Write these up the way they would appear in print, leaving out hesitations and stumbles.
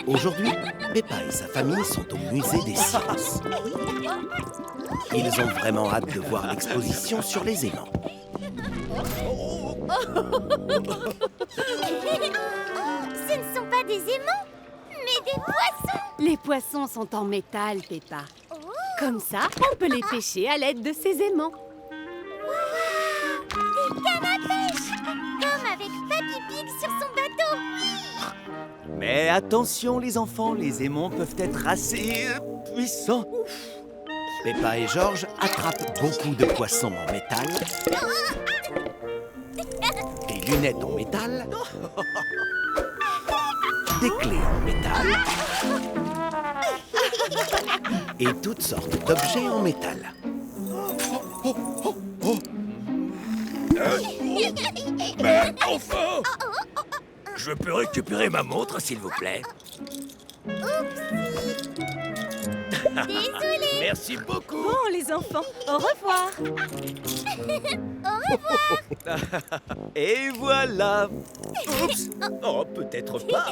Aujourd'hui, Peppa et sa famille sont au musée des sciences. Ils ont vraiment hâte de voir l'exposition sur les aimants. Ce ne sont pas des aimants, mais des poissons. Les poissons sont en métal, Peppa. Comme ça, on peut les pêcher à l'aide de ces aimants. Des cannes à pêche, comme avec Papy Pig sur son bateau. Mais attention les enfants, les aimants peuvent être assez puissants. Peppa et George attrapent beaucoup de poissons en métal, des lunettes en métal, des clés en métal et toutes sortes d'objets en métal. Mais enfin! Je peux récupérer ma montre, s'il vous plaît? Désolée. Merci beaucoup! Bon, les enfants, au revoir. Et voilà! Oups! Oh, peut-être pas!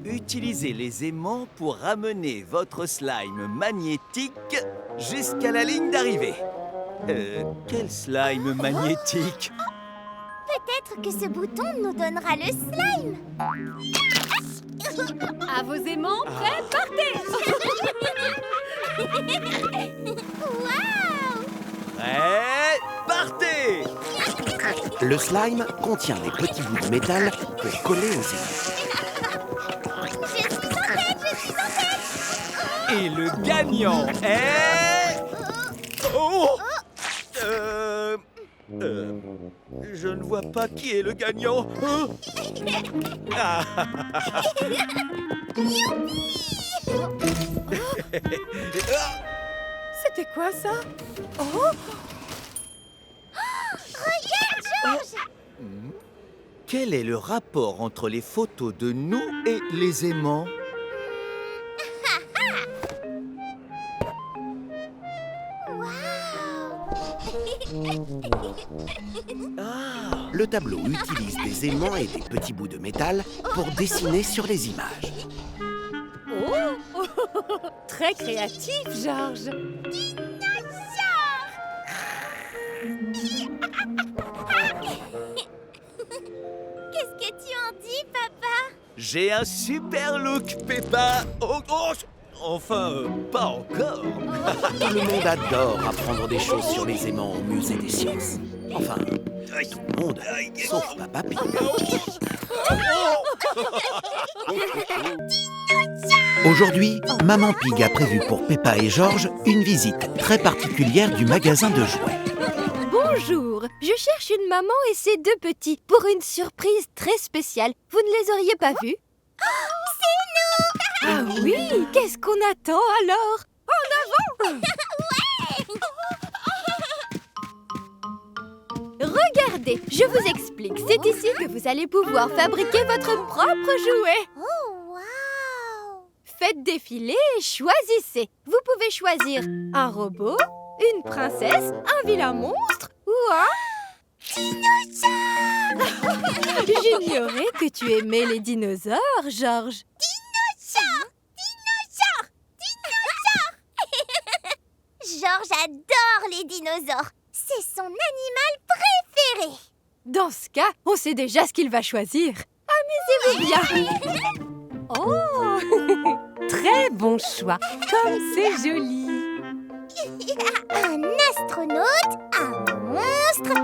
Utilisez les aimants pour ramener votre slime magnétique jusqu'à la ligne d'arrivée. Quel slime magnétique? Peut-être que ce bouton nous donnera le slime. À vos aimants, prêts, partez. Waouh! Prêt, partez! Le slime contient les petits bouts de métal pour coller aux aimants. Je suis en tête, je suis en tête. Et le gagnant est... Oh! Je ne vois pas qui est le gagnant. Oh! Ah. C'était quoi ça? Oh, Regarde, George. Quel est le rapport entre les photos de nous et les aimants? Ah. Le tableau utilise des aimants et des petits bouts de métal pour dessiner sur les images. oh. Très créatif, George. Qu'est-ce que tu en dis, papa? J'ai un super look, Peppa. Oh, oh, enfin, pas encore. Tout le monde adore apprendre des choses sur les aimants au musée des sciences. Enfin, tout le monde, sauf Papa Pig. Aujourd'hui, Maman Pig a prévu pour Peppa et George une visite très particulière du magasin de jouets. Bonjour, je cherche une maman et ses deux petits pour une surprise très spéciale. Vous ne les auriez pas vus? Ah oui, qu'est-ce qu'on attend alors? Regardez, je vous explique. C'est ici que vous allez pouvoir fabriquer votre propre jouet. Oh, waouh! Faites défiler et choisissez. Vous pouvez choisir un robot, une princesse, un vilain monstre ou un... J'ignorais que tu aimais les dinosaures, George. George adore les dinosaures. C'est son animal préféré. Dans ce cas, on sait déjà ce qu'il va choisir. Amusez-vous bien. Oh, très bon choix. Comme c'est joli. Un astronaute, un monstre,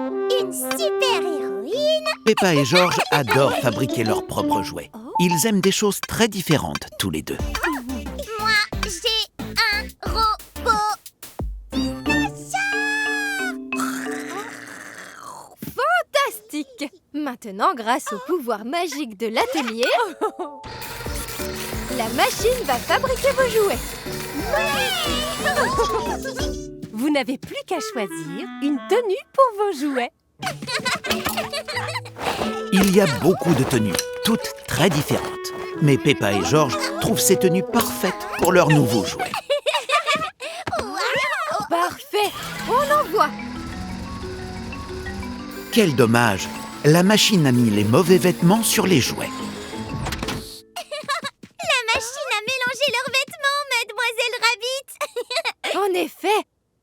une super-héroïne. Peppa et George adorent fabriquer leurs propres jouets. Ils aiment des choses très différentes, tous les deux. Moi, j'ai un robot. Fantastique! Maintenant, grâce au pouvoir magique de l'atelier, la machine va fabriquer vos jouets. Vous n'avez plus qu'à choisir une tenue pour vos jouets. Il y a beaucoup de tenues, toutes très différentes. Mais Peppa et George trouvent ces tenues parfaites pour leurs nouveaux jouets. Parfait! On envoie! Quel dommage! La machine a mis les mauvais vêtements sur les jouets.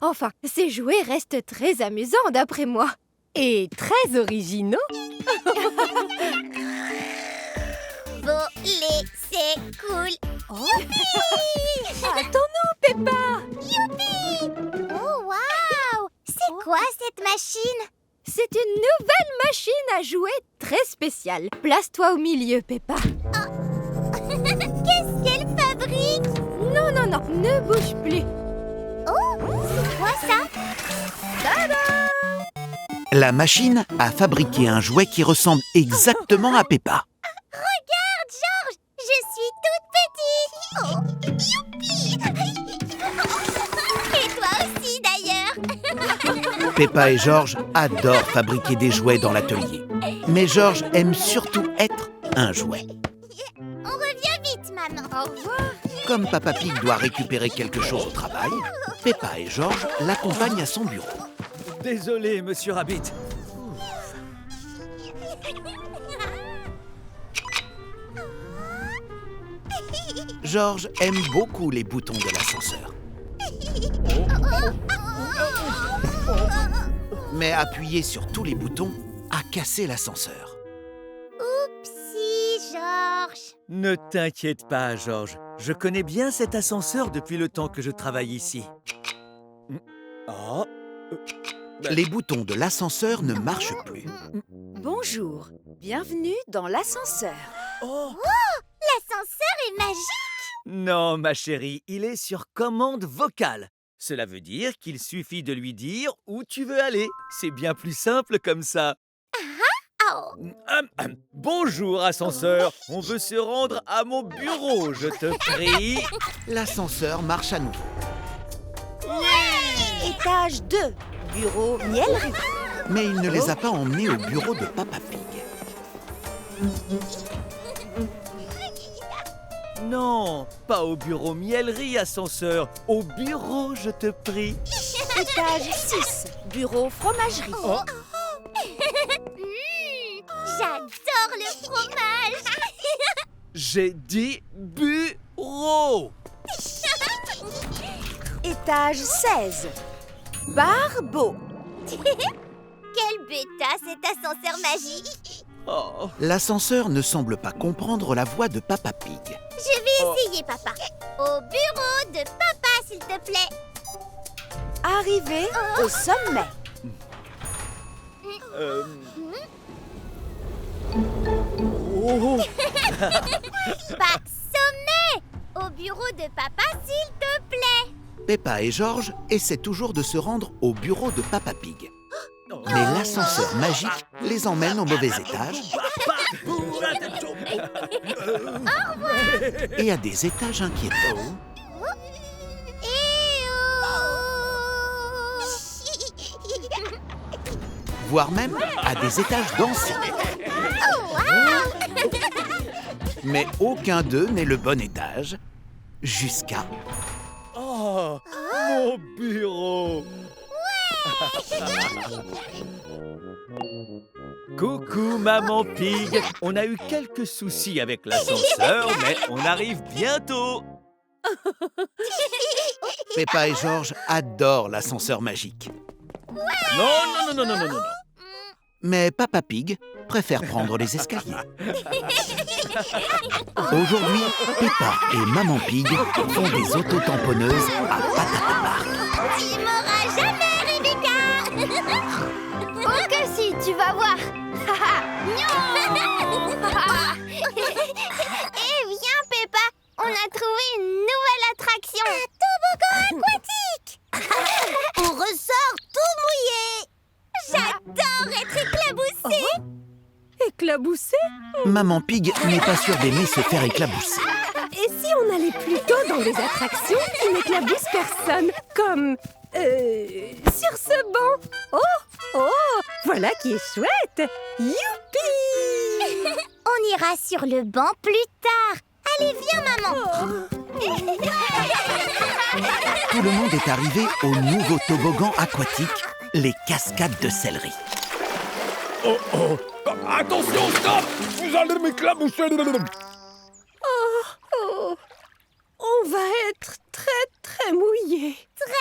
Enfin, ces jouets restent très amusants d'après moi. Et très originaux. Voler, c'est cool. Attends-nous, Peppa. Oh, waouh! C'est quoi cette machine? C'est une nouvelle machine à jouer très spéciale. Place-toi au milieu, Peppa. Qu'est-ce qu'elle fabrique? Non, non, non, ne bouge plus. Oh, c'est quoi ça? La machine a fabriqué un jouet qui ressemble exactement à Peppa. Regarde, Georges, je suis toute petite. Oh, youpi! Et toi aussi, d'ailleurs. Peppa et Georges adorent fabriquer des jouets dans l'atelier. Mais Georges aime surtout être un jouet. On revient vite, maman. Au revoir. Comme Papa Pig doit récupérer quelque chose au travail, Peppa et Georges l'accompagnent à son bureau. Désolé, Monsieur Rabbit. Georges aime beaucoup les boutons de l'ascenseur. Mais appuyer sur tous les boutons a cassé l'ascenseur. Oupsie, Georges. Ne t'inquiète pas, Georges. Je connais bien cet ascenseur depuis le temps que je travaille ici. Oh. Les boutons de l'ascenseur ne marchent plus. Bonjour, bienvenue dans l'ascenseur. Oh. L'ascenseur est magique. Non, ma chérie, il est sur commande vocale. Cela veut dire qu'il suffit de lui dire où tu veux aller. C'est bien plus simple comme ça. Oh. Bonjour, ascenseur. On veut se rendre à mon bureau, je te prie. L'ascenseur marche à nouveau. Étage 2, bureau Mielerie. Mais il ne les a pas emmenés au bureau de Papa Pig. Non, pas au bureau Mielerie, ascenseur. Au bureau, je te prie. Étage 6, bureau Fromagerie. J'adore le fromage. J'ai dit bureau. Étage 16, Barbeau. Quel bêta cet ascenseur magique. Oh. L'ascenseur ne semble pas comprendre la voix de Papa Pig. Je vais essayer, papa. Au bureau de papa, s'il te plaît. Arrivé au sommet. Oh. Pas sommet. Au bureau de papa, s'il te plaît. Peppa et Georges essaient toujours de se rendre au bureau de Papa Pig. Mais l'ascenseur magique les emmène au mauvais étage et à des étages inquiétants. Voire même à des étages dansants. Mais aucun d'eux n'est le bon étage, jusqu'à... Oh, mon bureau. Coucou, Maman Pig. On a eu quelques soucis avec l'ascenseur, mais on arrive bientôt. Peppa et Georges adorent l'ascenseur magique. Non. Mais Papa Pig préfère prendre les escaliers. Aujourd'hui, Peppa et Maman Pig font des autotamponneuses à Patata. Tu m'auras jamais, Rebecca. Oh que si, tu vas voir. Eh viens, Peppa. On a trouvé une nouvelle attraction. Un toboggan aquatique. On ressort tout mouillé. J'adore être éclaboussée. Éclaboussé? Maman Pig n'est pas sûre d'aimer se faire éclabousser. Et si on allait plutôt dans des attractions qui n'éclaboussent personne? Comme... sur ce banc. Oh, voilà qui est chouette. Youpi! On ira sur le banc plus tard. Allez, viens, maman. Tout le monde est arrivé au nouveau toboggan aquatique, les cascades de céleri. Oh, attention, stop! Vous allez m'éclabousser! On va être très mouillés. Très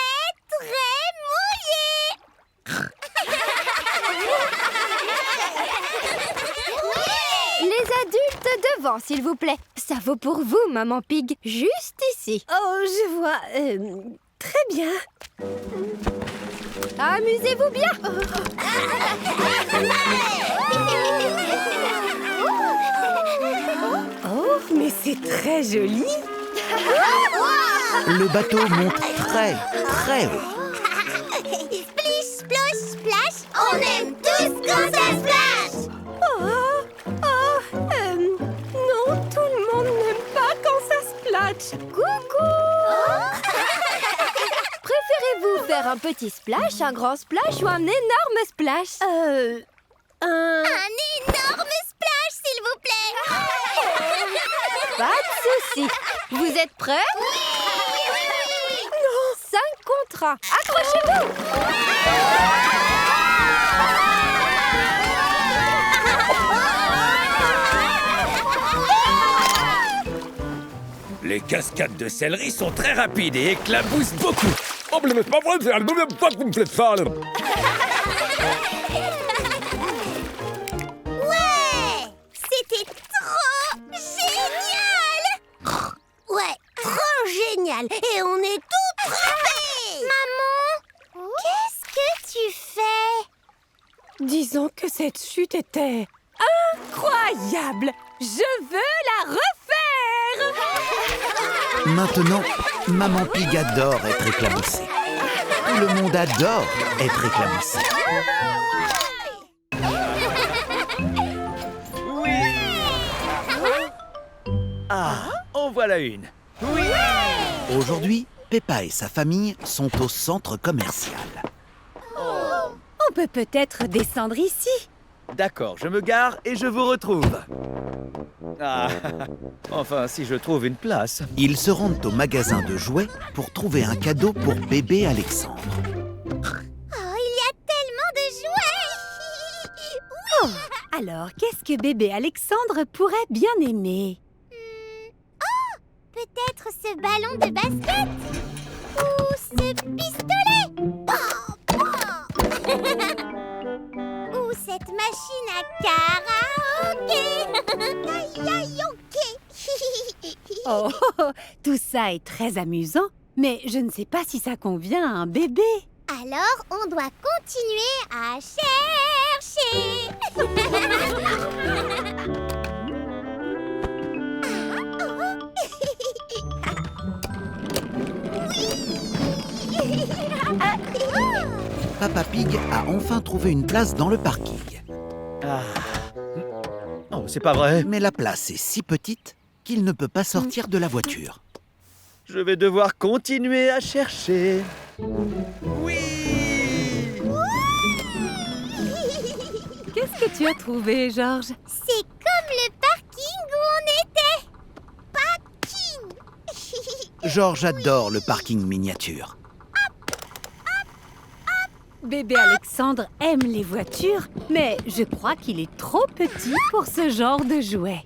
devant, s'il vous plaît. Ça vaut pour vous, Maman Pig. Juste ici. Oh, je vois. Très bien. Amusez-vous bien. Oh, mais c'est très joli. Le bateau monte très, très haut. Splish, splosh, splash, on aime tous quand ça splash. Non, tout le monde n'aime pas quand ça splatch. Coucou. Préférez-vous faire un petit splash, un grand splash ou un énorme splash? Un énorme splash, s'il vous plaît. Pas de souci. Vous êtes prêts? Non. 5 contre 1. Accrochez-vous. Les cascades de céleri sont très rapides et éclaboussent beaucoup. Oh, mais c'est pas vrai, c'est la deuxième fois que vous me faites ça. Ouais, c'était trop génial. Ouais, trop génial. Et on est tout trempés. Maman, qu'est-ce que tu fais? Disons que cette chute était incroyable. Je veux la refaire. Maintenant, Maman Pig adore être éclaboussée. Tout le monde adore être éclaboussé. Ah, en voilà une. Oui. Aujourd'hui, Peppa et sa famille sont au centre commercial. On peut peut-être descendre ici. D'accord, je me gare et je vous retrouve. Ah, enfin, si je trouve une place. Ils se rendent au magasin de jouets pour trouver un cadeau pour bébé Alexandre. Oh, il y a tellement de jouets. Alors, qu'est-ce que bébé Alexandre pourrait bien aimer? Peut-être ce ballon de basket ou ce pistolet. Ou cette machine à karaoké. Karaoké. Oh, tout ça est très amusant, mais je ne sais pas si ça convient à un bébé. Alors, on doit continuer à chercher. Papa Pig a enfin trouvé une place dans le parking. Ah. Oh, c'est pas vrai. Mais la place est si petite qu'il ne peut pas sortir de la voiture. Je vais devoir continuer à chercher. Oui. Qu'est-ce que tu as trouvé, Georges? C'est comme le parking où on était. Parking. Georges adore le parking miniature. Bébé Alexandre aime les voitures, mais je crois qu'il est trop petit pour ce genre de jouet.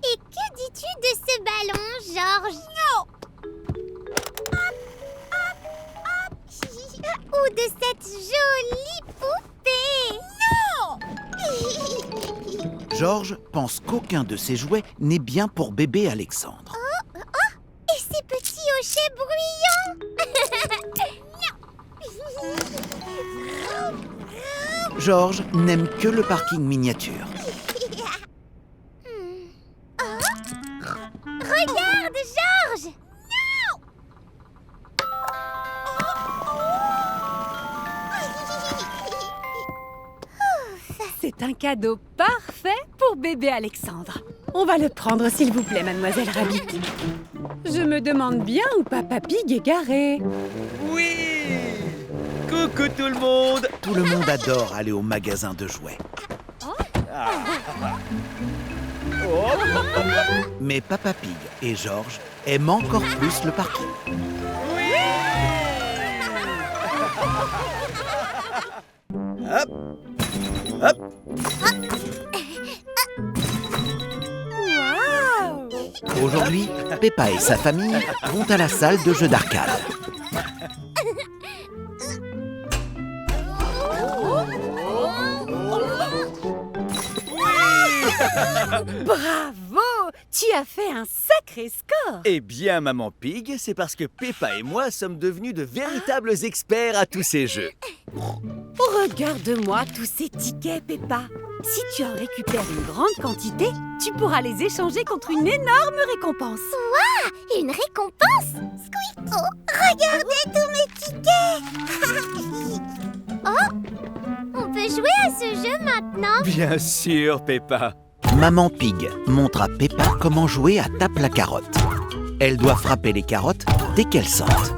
Et que dis-tu de ce ballon, Georges? Non. Ou de cette jolie poupée? Non. Georges pense qu'aucun de ces jouets n'est bien pour bébé Alexandre. Et ces petits hochets bruyants? Georges n'aime que le parking miniature. Regarde, Georges! C'est un cadeau parfait pour bébé Alexandre. On va le prendre, s'il vous plaît, mademoiselle Rabbit. Je me demande bien où Papa Pig est garé. Oui. Coucou tout le monde. Tout le monde adore aller au magasin de jouets. Mais Papa Pig et Georges aiment encore plus le parking. Hop. Hop. Aujourd'hui, Peppa et sa famille vont à la salle de jeux d'arcade. Bravo! Tu as fait un sacré score! Eh bien, Maman Pig, c'est parce que Peppa et moi sommes devenus de véritables experts à tous ces jeux. Regarde-moi tous ces tickets, Peppa. Si tu en récupères une grande quantité, tu pourras les échanger contre une énorme récompense. Une récompense? Squeak! Oh, regardez tous mes tickets! Oh! On peut jouer à ce jeu maintenant? Bien sûr, Peppa. Maman Pig montre à Peppa comment jouer à tape la carotte. Elle doit frapper les carottes dès qu'elles sortent.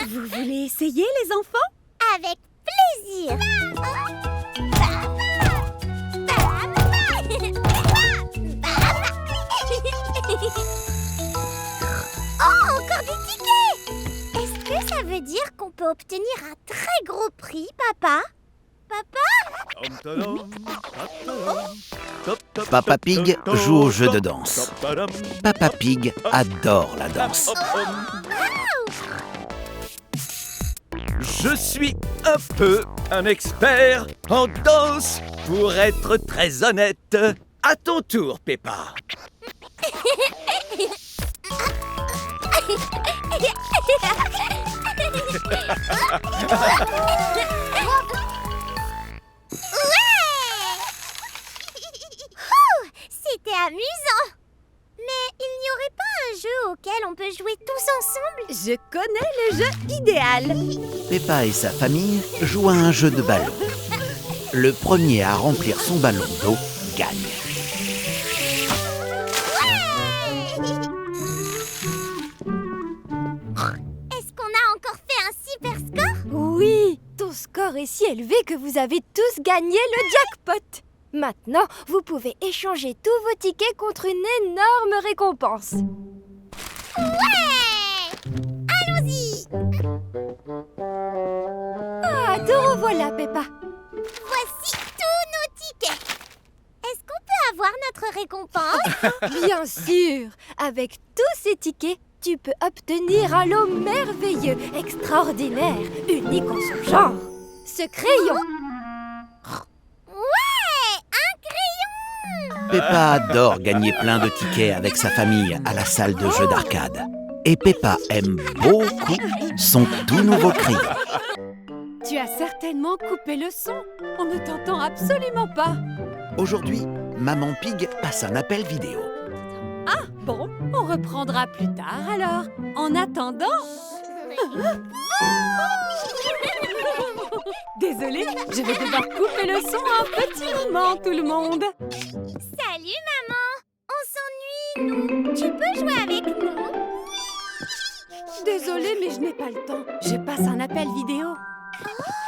Vous voulez essayer, les enfants? Avec plaisir! Oh, encore des tickets! Est-ce que ça veut dire qu'on peut obtenir un très gros prix, papa? Papa? Papa Pig joue au jeu de danse. Papa Pig adore la danse. Je suis un peu un expert en danse, pour être très honnête. À ton tour, Peppa. C'était amusant! Mais il n'y aurait pas un jeu auquel on peut jouer tous ensemble? Je connais le jeu idéal. Peppa et sa famille jouent à un jeu de ballon. Le premier à remplir son ballon d'eau gagne. Est-ce qu'on a encore fait un super score? Oui, ton score est si élevé que vous avez tous gagné le jackpot. Maintenant, vous pouvez échanger tous vos tickets contre une énorme récompense. Ouais! Allons-y! Ah, te revoilà, Peppa. Voici tous nos tickets! Est-ce qu'on peut avoir notre récompense? Bien sûr. Avec tous ces tickets, tu peux obtenir un lot merveilleux, extraordinaire, unique en son genre. Ce crayon. Ouais! Un crayon! Peppa adore gagner plein de tickets avec sa famille à la salle de jeux d'arcade. Et Peppa aime beaucoup son tout nouveau crayon. Tu as certainement coupé le son. On ne t'entend absolument pas. Aujourd'hui, Maman Pig passe un appel vidéo. Ah, bon, on reprendra plus tard alors. En attendant... Désolée, je vais devoir couper le son un petit moment, tout le monde. Salut, maman! On s'ennuie, nous! Tu peux jouer avec nous? Désolée, mais je n'ai pas le temps. Je passe un appel vidéo.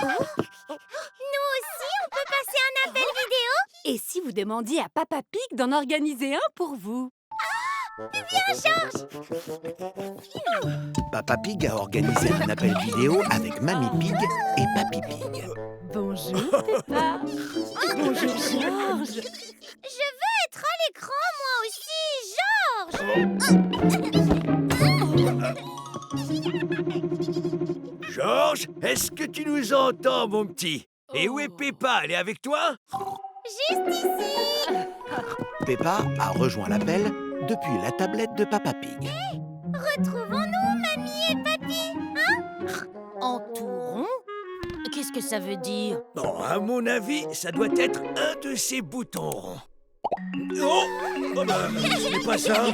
Nous aussi, on peut passer un appel vidéo? Et si vous demandiez à Papa Pig d'en organiser un pour vous? Viens, Georges! Papa Pig a organisé un appel vidéo avec Mamie Pig et Papy Pig. Bonjour, Peppa. Bonjour, Georges. Je veux être à l'écran, moi aussi, Georges! Georges, est-ce que tu nous entends, mon petit? Et où est Peppa? Elle est avec toi? Juste ici! Peppa a rejoint l'appel depuis la tablette de Papa Pig. Retrouvons-nous, mamie et papy! En tout rond? Qu'est-ce que ça veut dire? Bon, à mon avis, ça doit être un de ces boutons ronds. Oh, oh ben, ce n'est pas ça.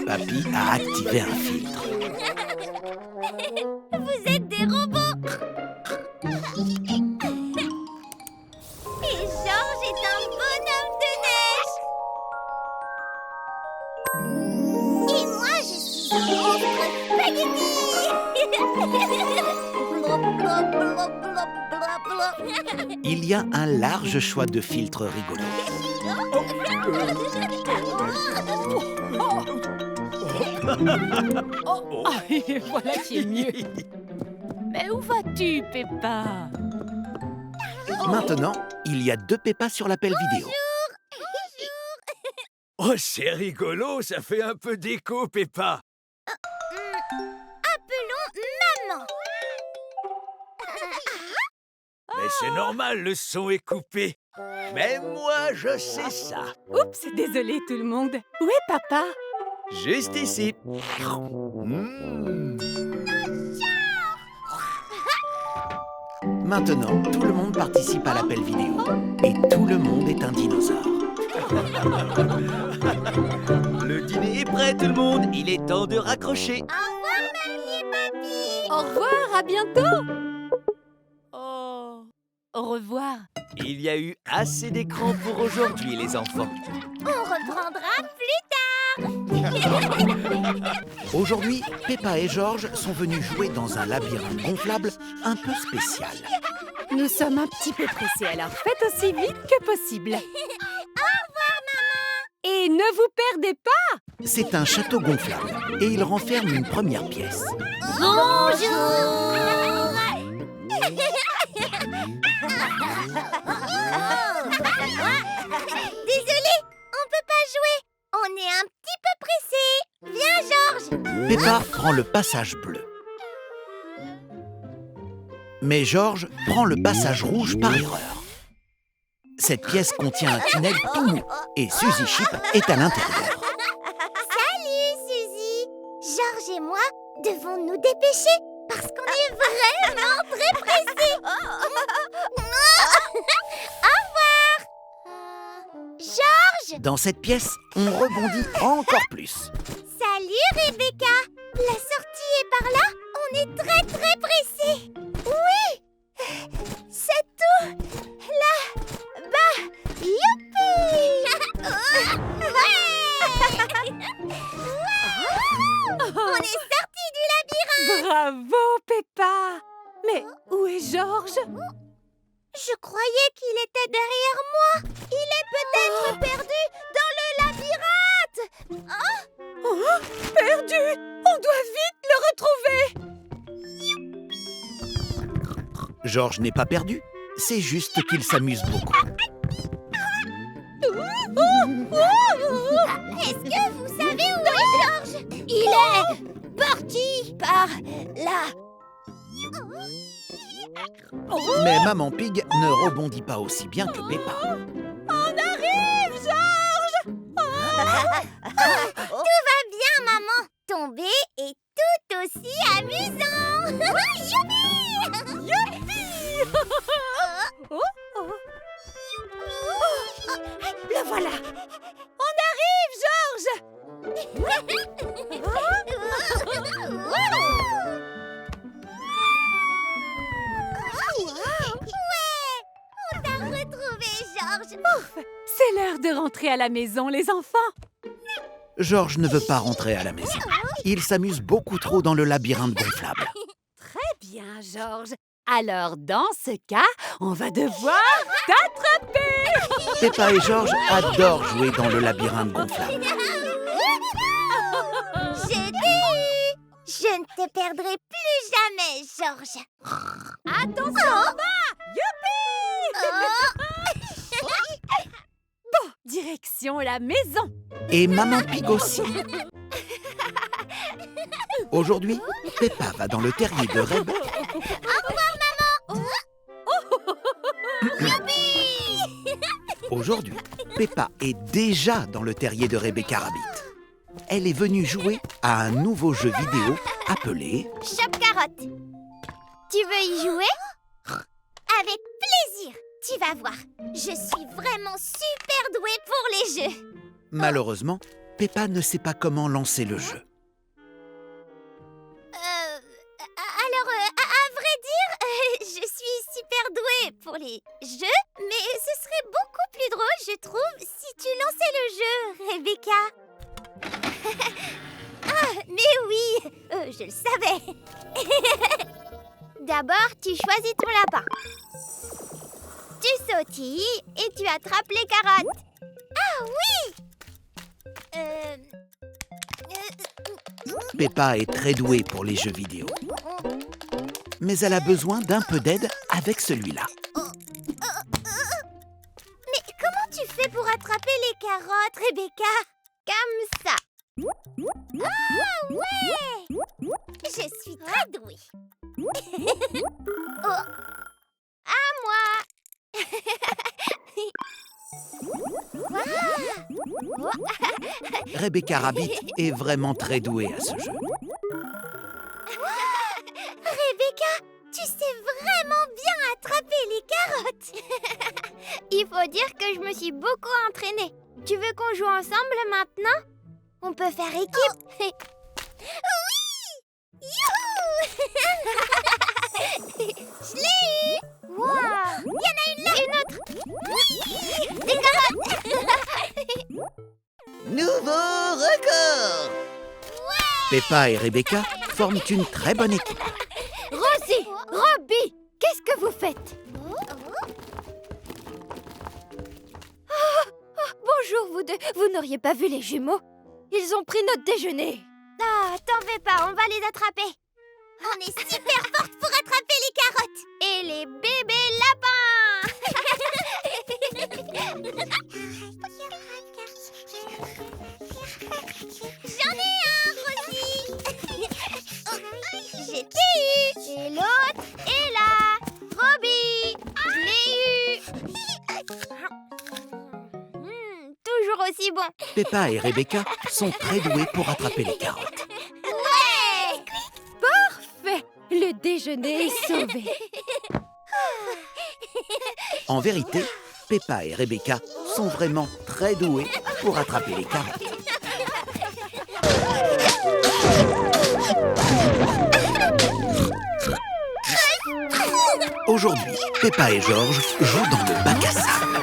Papy a activé un filtre. Vous êtes des robots! Et Georges est un bonhomme de neige! Et moi, je suis un monstre spaghetti! Il y a un large choix de filtres rigolos. Voilà qui est mieux. Mais où vas-tu, Peppa? Maintenant, il y a 2 Peppa sur l'appel vidéo. Oh, c'est rigolo, ça fait un peu d'écho, Peppa. Appelons maman! Mais c'est normal, le son est coupé. Même moi, je sais ça. Oups, désolé tout le monde. Où est papa? Juste ici. Mmh. Maintenant, tout le monde participe à l'appel vidéo. Et tout le monde est un dinosaure. Le dîner est prêt, tout le monde. Il est temps de raccrocher. Au revoir, mamie et papy. Au revoir, à bientôt. Oh. Au revoir. Il y a eu assez d'écran pour aujourd'hui, les enfants. On reprendra plus tard. Aujourd'hui, Peppa et Georges sont venus jouer dans un labyrinthe gonflable un peu spécial. Nous sommes un petit peu pressés, alors faites aussi vite que possible. Au revoir, maman. Et ne vous perdez pas. C'est un château gonflable et il renferme une première pièce. Bonjour. Désolé, on peut pas jouer. On est un petit peu pressés. Viens, Georges. Peppa prend le passage bleu. Mais Georges prend le passage rouge par erreur. Cette pièce contient un tunnel tout mou et Suzy Chip est à l'intérieur. Salut, Suzy. Georges et moi devons nous dépêcher parce qu'on est vraiment très pressés. Au revoir. Georges. Dans cette pièce, on rebondit encore plus. Salut, Rebecca. La sortie est par là. On est très pressés. Oui. C'est tout. Là-bas. Youpi. On est sortis du labyrinthe. Bravo, Peppa. Mais où est Georges? Je croyais qu'il était derrière moi. Il est peut-être perdu dans le labyrinthe. Oh, perdu. On doit vite le retrouver. Georges n'est pas perdu, c'est juste qu'il s'amuse beaucoup. Est-ce que vous savez où est Georges? Il est parti par là. Mais Maman Pig ne rebondit pas aussi bien que Peppa. On arrive, Georges. Tout va bien, maman. Tomber est tout aussi amusant. Youpi! Le voilà. On arrive, Georges. On t'a retrouvé, Georges. C'est l'heure de rentrer à la maison, les enfants. Georges ne veut pas rentrer à la maison. Il s'amuse beaucoup trop dans le labyrinthe gonflable. Très bien, Georges. Alors, dans ce cas, on va devoir t'attraper. Peppa et Georges adorent jouer dans le labyrinthe gonflable. Je t'ai eu. Je ne te perdrai plus jamais, Georges. Attention, bas. Youpi. Bon, direction la maison. Et Maman Pig aussi. Aujourd'hui, Peppa va dans le terrier de Reb. Aujourd'hui, Peppa est déjà dans le terrier de Rebecca Rabbit. Elle est venue jouer à un nouveau jeu vidéo appelé Chope carotte. Tu veux y jouer? Avec plaisir. Tu vas voir. Je suis vraiment super douée pour les jeux. Malheureusement, Peppa ne sait pas comment lancer le jeu. Alors, à vrai dire, je suis super douée pour les jeux, mais ce serait beaucoup plus drôle, je trouve, si tu lançais le jeu, Rebecca. Ah, mais oui, je le savais. D'abord, tu choisis ton lapin. Tu sautilles et tu attrapes les carottes. Ah oui! Peppa est très douée pour les jeux vidéo. Mais elle a besoin d'un peu d'aide avec celui-là. Mais comment tu fais pour attraper les carottes, Rebecca? Comme ça. Ah ouais! Je suis très douée. Oh. À moi. Rebecca Rabbit est vraiment très douée à ce jeu. Rebecca, tu sais vraiment bien attraper les carottes. Il faut dire que je me suis beaucoup entraînée. Tu veux qu'on joue ensemble maintenant? On peut faire équipe. Oui! Youhou! Je l'ai eu! Wow! Il y en a une là! Une autre! Oui! Des carottes! Nouveau record! Peppa et Rebecca forment une très bonne équipe. Rosie, Robbie, qu'est-ce que vous faites? Bonjour vous deux, vous n'auriez pas vu les jumeaux? Ils ont pris notre déjeuner. Ah, t'en fais pas, on va les attraper. On est super fortes pour attraper les carottes. Et les bébés lapins. J'en ai un, Rosie. J'ai t'ai eu. Et l'autre est là. Robbie, je l'ai eu. Toujours aussi bon. Peppa et Rebecca sont très douées pour attraper les carottes. Ouais. Parfait, le déjeuner est sauvé. En vérité, Peppa et Rebecca sont vraiment très douées pour attraper les carottes. Aujourd'hui, Peppa et George jouent dans le bac à sable.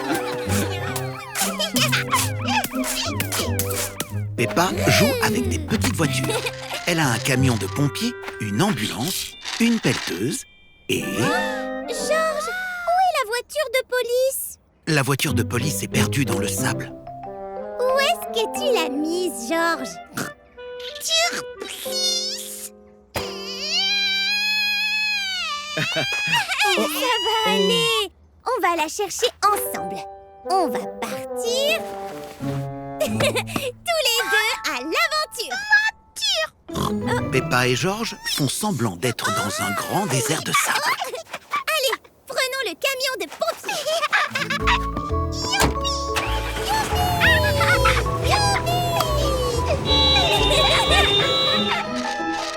Peppa joue avec des petites voitures. Elle a un camion de pompiers, une ambulance, une pelleteuse et... George, où est la voiture de police? La voiture de police est perdue dans le sable. Où est-ce que tu l'as mise, George? Surprise! Ça va aller. On va la chercher ensemble. On va partir tous les deux à l'aventure. Peppa et George font semblant d'être dans un grand désert de sable. Allez, prenons le camion de pompiers.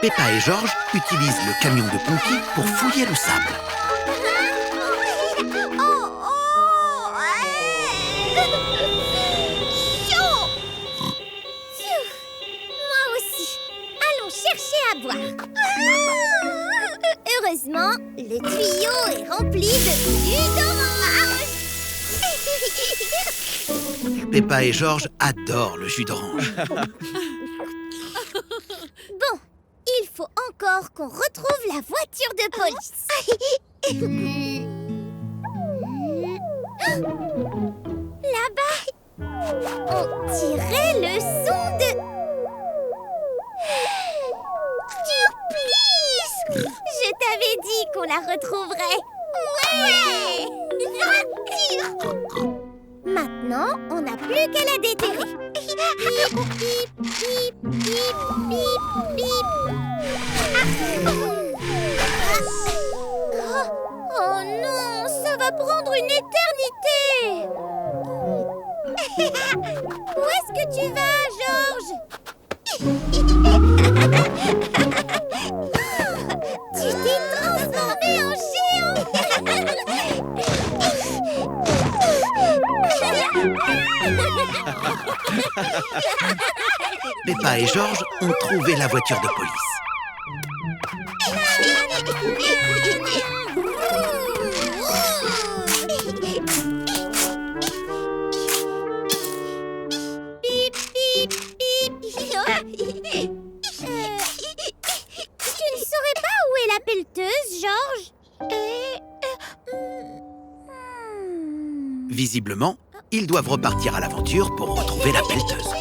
Peppa et George utilisent le camion de pompiers pour fouiller le sable. Chaud. Moi aussi. Allons chercher à boire. Heureusement, le tuyau est rempli de jus d'orange. Peppa et George adorent le jus d'orange. Bon, il faut encore qu'on retrouve la voiture de police. Là-bas, on tirait le son de... Surprise! Je t'avais dit qu'on la retrouverait. Ouais! Voiture! Maintenant, on n'a plus qu'à la déterrer. Bip, bip, bip, bip, bip, bip. Oh non, ça va prendre une éternité. Où est-ce que tu vas, George? Tu t'es transformé en géant. Peppa et George ont trouvé la voiture de police. Bip, bip, bip. Tu ne saurais pas où est la pelleteuse, George? Visiblement, ils doivent repartir à l'aventure pour retrouver la pelleteuse.